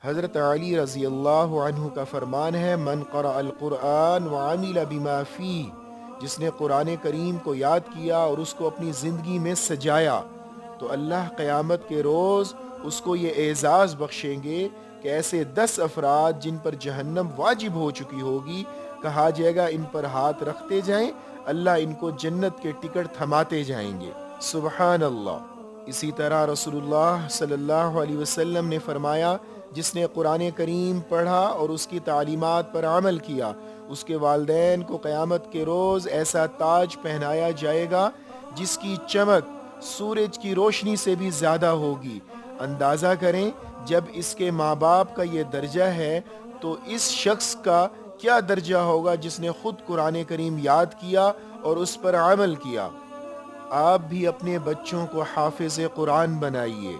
حضرت علی رضی اللہ عنہ کا فرمان ہے، من قرأ القرآن وعمل بما فیہ، جس نے قرآن کریم کو یاد کیا اور اس کو اپنی زندگی میں سجایا، تو اللہ قیامت کے روز اس کو یہ اعزاز بخشیں گے کہ ایسے 10 افراد جن پر جہنم واجب ہو چکی ہوگی، کہا جائے گا ان پر ہاتھ رکھتے جائیں، اللہ ان کو جنت کے ٹکٹ تھماتے جائیں گے۔ سبحان اللہ۔ اسی طرح رسول اللہ صلی اللہ علیہ وسلم نے فرمایا، جس نے قرآن کریم پڑھا اور اس کی تعلیمات پر عمل کیا، اس کے والدین کو قیامت کے روز ایسا تاج پہنایا جائے گا جس کی چمک سورج کی روشنی سے بھی زیادہ ہوگی۔ اندازہ کریں، جب اس کے ماں باپ کا یہ درجہ ہے تو اس شخص کا کیا درجہ ہوگا جس نے خود قرآن کریم یاد کیا اور اس پر عمل کیا۔ آپ بھی اپنے بچوں کو حافظ قرآن بنائیے۔